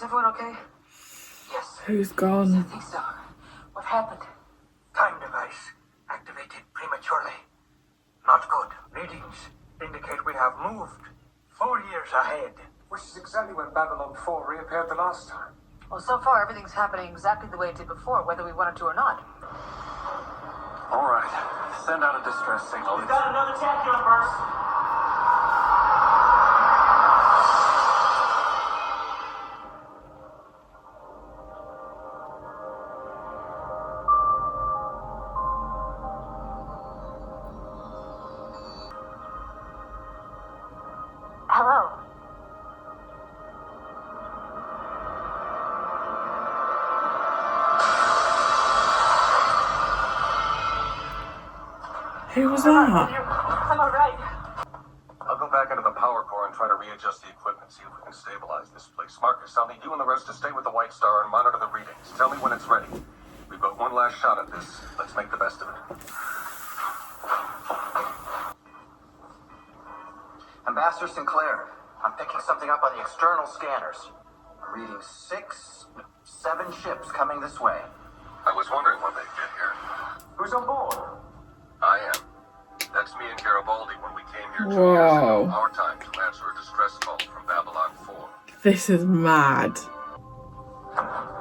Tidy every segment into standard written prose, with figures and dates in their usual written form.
everyone okay? Yes. Who's I gone? think so. What happened? Time device activated prematurely. Not good. Readings indicate we have moved 4 years ahead. Which is exactly when Babylon 4 reappeared the last time. Well, so far everything's happening exactly the way it did before, whether we wanted to or not. All right. Send out a distress signal. We've got another tentacular burst. Hello. Who was that? I'm alright. I'll go back into the power core and try to readjust the equipment, see if we can stabilize this place. Marcus, I'll need you and the rest to stay with the White Star and monitor the readings. Tell me when it's ready. We've got one last shot at this. Let's make the best of it. Ambassador Sinclair, I'm picking something up on the external scanners. I'm reading 6, 7 ships coming this way. I was wondering when they'd get here. Who's on board? I am. That's me and Garibaldi when we came here 2 years Whoa. ago. Our time to answer a distress call from Babylon 4. This is mad. Zathras.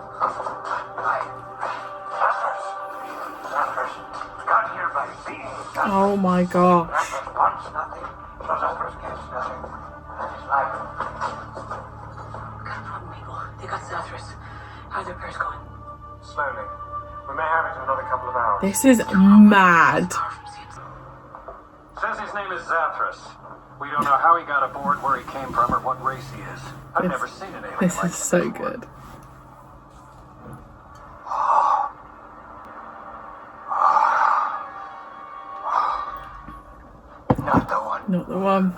Got here by being. Oh my gosh. Zathras wants nothing. So Zathras gets nothing. That is life. We got a problem, people. They got Zathras. How's their prayers going? Slowly. We may have it in another couple of hours. This is mad. Says his name is Zathras. We don't know how he got aboard, where he came from, or what race he is. I've never seen an alien This like is so good. Not the one. Not the one.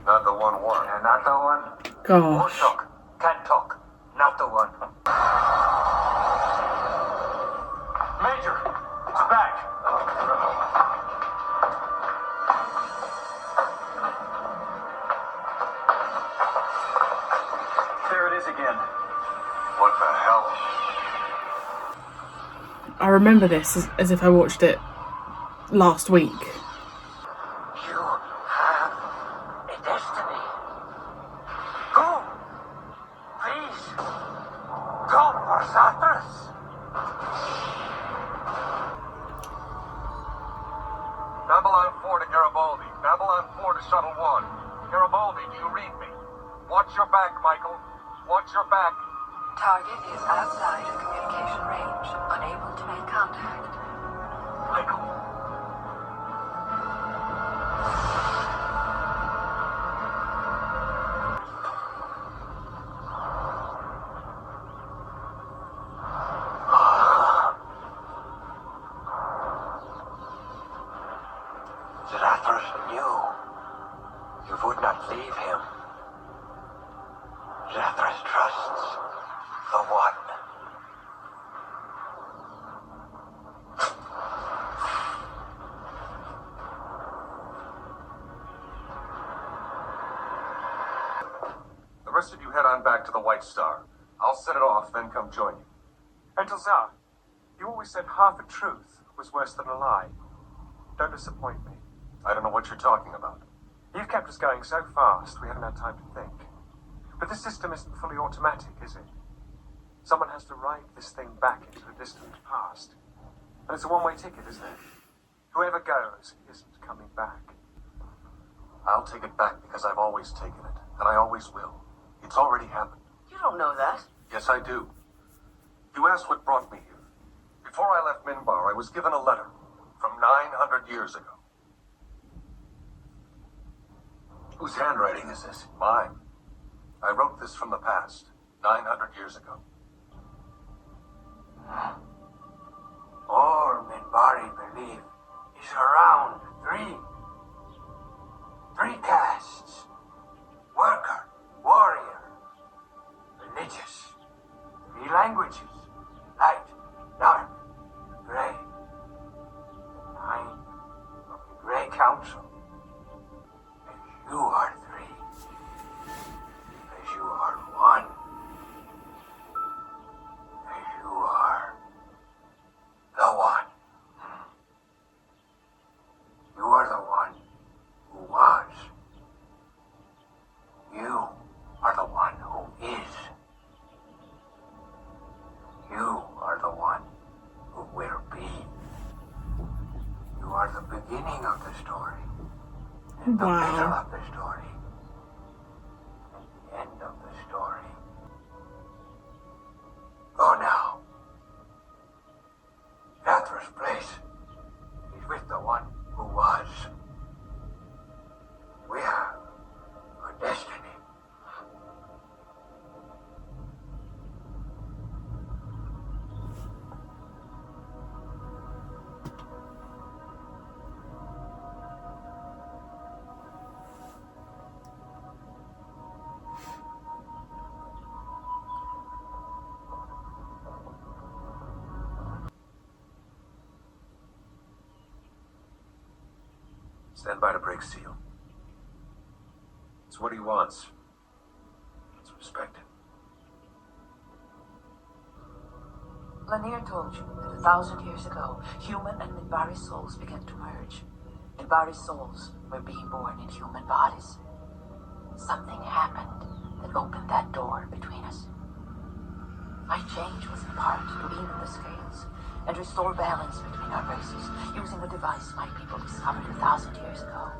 Not the one. Yeah, not the one. Won't Gosh. talk. Can't talk. Not the one. Major, it's back. There it is again. What the hell? I remember this as if I watched it last week. You have a destiny. Go! Please! Go for Zathras! Babylon 4 to Garibaldi. Babylon 4 to Shuttle 1. Garibaldi, do you read me? Watch your back, Michael. Watch your back. Target is outside of communication range, unable to make contact. Michael. Zathras knew you would not leave him. Zathras trusts the One. The rest of you head on back to the White Star. I'll set it off, then come join you. Until Zar, you always said half a truth was worse than a lie. Don't disappoint me. I don't know what you're talking about. You've kept us going so fast, we haven't had time to think. But this system isn't fully automatic, is it? Someone has to write this thing back into the distant past. And it's a one-way ticket, isn't it? Whoever goes isn't coming back. I'll take it back because I've always taken it, and I always will. It's already happened. You don't know that. Yes, I do. You asked what brought me here. Before I left Minbar, I was given a letter from 900 years ago. Whose handwriting is this? Mine. I wrote this from the past, 900 years ago. All Minbari believe is around three castes. Worker, warrior, religious. 3 languages. Light, dark, gray. 9 of the Grey Council. And you are 3. Because you are story. The middle Wow. of the story. The end of the story. Go now. Zathras' place is with the one who was. We have a destiny. Stand by to break seal. It's what he wants. Let's respect it. Lanier told you that 1,000 years ago, human and Minbari souls began to merge. Minbari souls were being born in human bodies. Something happened that opened that door between us. My change was in part to even the scales and restore balance between our races using a device my people discovered 1,000 years ago.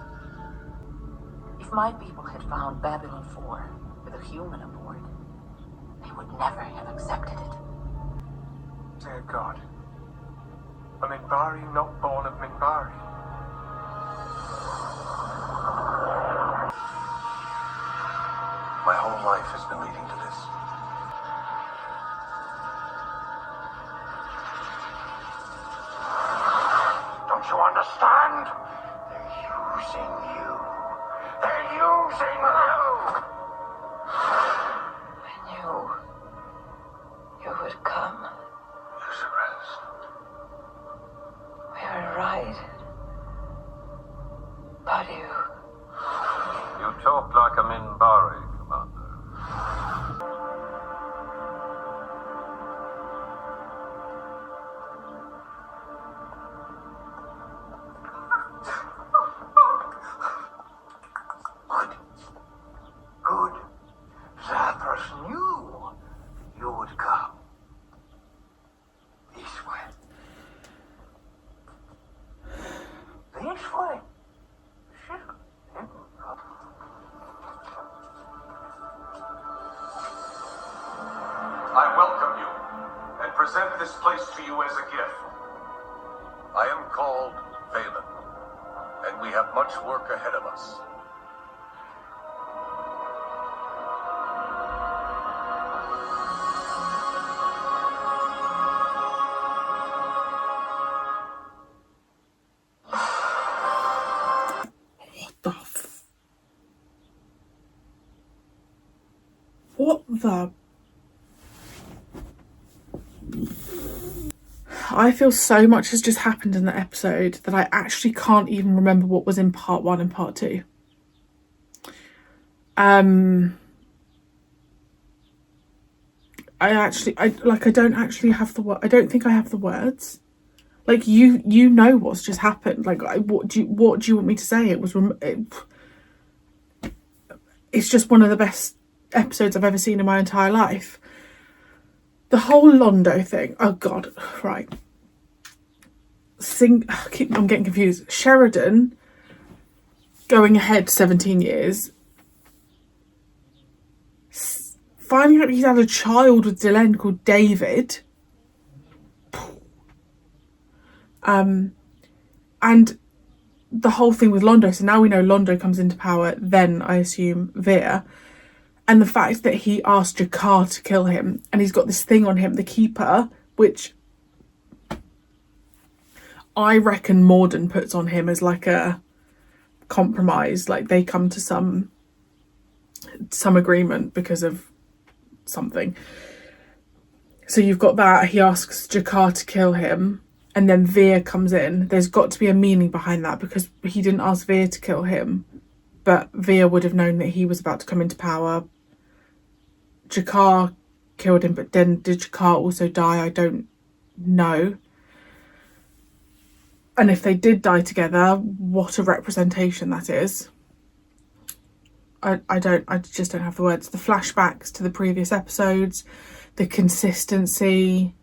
If my people had found Babylon 4 with a human aboard, they would never have accepted it. Dear God. A Minbari not born of Minbari. My whole life has been leading to this. Don't you understand? They're using you. They're using you! I knew you would come. You should rest. We were right about you. You talk like a Minbari, Commander. Good. Good. Zathras knew you would come. This way. This way. Shit. I welcome you and present this place to you as a gift. I am called Valen, and we have much work ahead of us. What the? I feel so much has just happened in the episode that I actually can't even remember what was in part 1 and part 2. I don't actually have the word. I don't think I have the words. Like you know what's just happened. Like what do you want me to say? It was it's just one of the best episodes I've ever seen in my entire life. The whole Londo thing. Oh God, right. I'm getting confused. Sheridan going ahead 17 years. Finding out he's had a child with Dylan called David. And the whole thing with Londo. So now we know Londo comes into power, then I assume Veer. And the fact that he asked Jakar to kill him, and he's got this thing on him, the Keeper, which I reckon Morden puts on him as like a compromise. Like they come to some agreement because of something. So you've got that. He asks Jakar to kill him, and then Veer comes in. There's got to be a meaning behind that because he didn't ask Veer to kill him, but Veer would have known that he was about to come into power. Jakar killed him, but then did Jakar also die? I don't know. And if they did die together, what a representation that is. I just don't have the words. The flashbacks to the previous episodes, the consistency,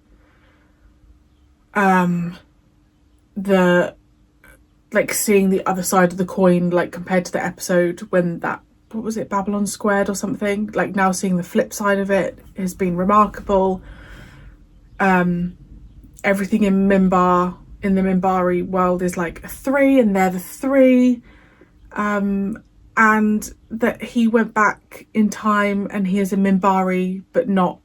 like seeing the other side of the coin, like compared to the episode when that, what was it, Babylon Squared or something, like now seeing the flip side of it has been remarkable. Everything in Mimbar, in the Mimbari world, is like a 3 and they're the 3, and that he went back in time and he is a Mimbari but not,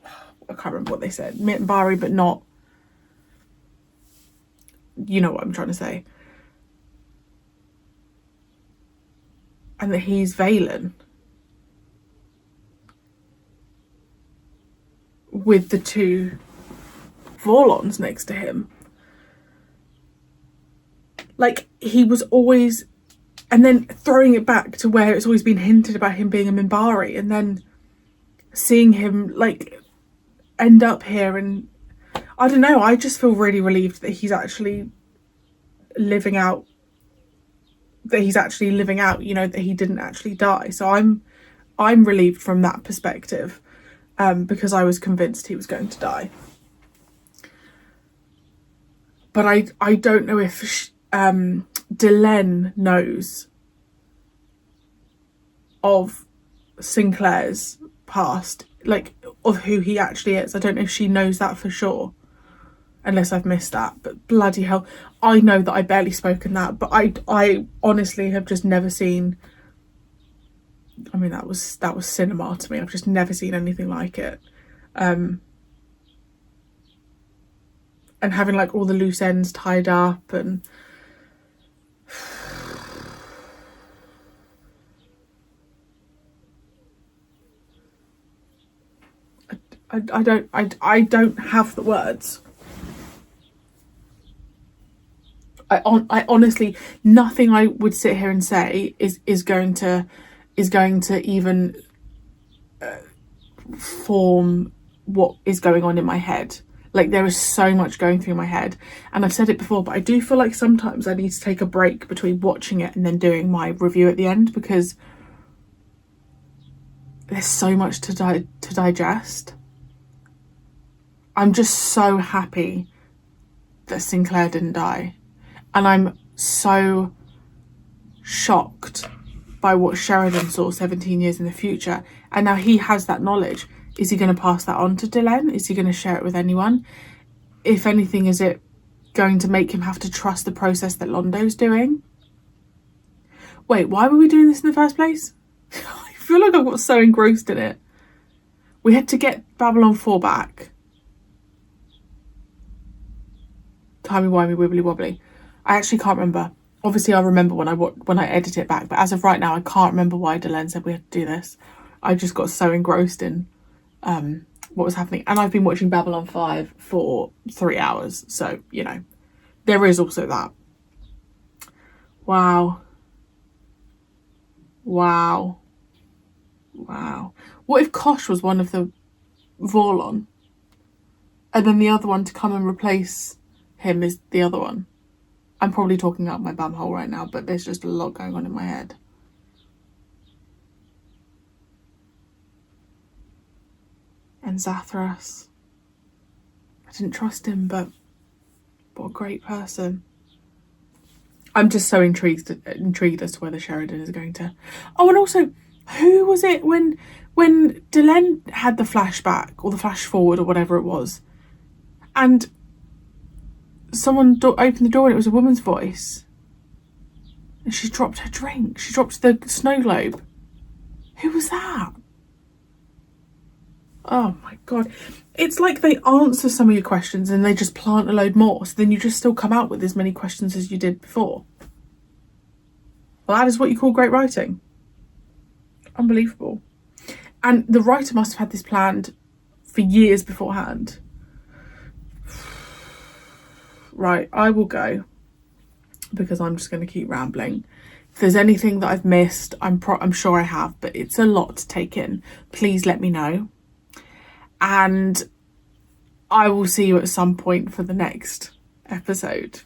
I can't remember what they said, Mimbari but not, you know what I'm trying to say, and that he's Valen with the 2 Vorlons next to him. Like, he was always, and then throwing it back to where it's always been hinted about him being a Mimbari, and then seeing him like end up here, and I don't know, I just feel really relieved that he's actually living out, you know, that he didn't actually die. So I'm relieved from that perspective, because I was convinced he was going to die. But I don't know if Delenn knows of Sinclair's past, like of who he actually is. I don't know if she knows that for sure, unless I've missed that. But bloody hell, I know that I barely spoken that, but I honestly have just never seen, I mean, that was cinema to me. I've just never seen anything like it. And having like all the loose ends tied up, and I don't have the words. I honestly, nothing I would sit here and say is going to even form what is going on in my head. Like, there is so much going through my head, and I've said it before, but I do feel like sometimes I need to take a break between watching it and then doing my review at the end, because there's so much to digest. I'm just so happy that Sinclair didn't die, and I'm so shocked by what Sheridan saw 17 years in the future, and now he has that knowledge. Is he going to pass that on to Delenn? Is he going to share it with anyone? If anything, is it going to make him have to trust the process that Londo's doing? Wait, why were we doing this in the first place? I feel like I got so engrossed in it. We had to get Babylon 4 back. Timey-wimey, wibbly-wobbly. I actually can't remember. Obviously, I'll remember when I edit it back, but as of right now, I can't remember why Delenn said we had to do this. I just got so engrossed in what was happening, and I've been watching Babylon 5 for 3 hours, so you know, there is also that. Wow. What if Kosh was one of the Vorlon, and then the other one to come and replace him is the other one? I'm probably talking out my bum hole right now, but there's just a lot going on in my head. And Zathras, I didn't trust him, but what a great person. I'm just so intrigued as to whether Sheridan is going to... Oh, and also, who was it when Delenn had the flashback, or the flash forward, or whatever it was, and someone opened the door and it was a woman's voice, and she dropped her drink, she dropped the snow globe. Who was that? Oh my god. It's like they answer some of your questions and they just plant a load more, so then you just still come out with as many questions as you did before. Well, that is what you call great writing. Unbelievable. And the writer must have had this planned for years beforehand. Right, I will go, because I'm just going to keep rambling. If there's anything that I've missed, I'm sure I have, but it's a lot to take in. Please let me know. And I will see you at some point for the next episode.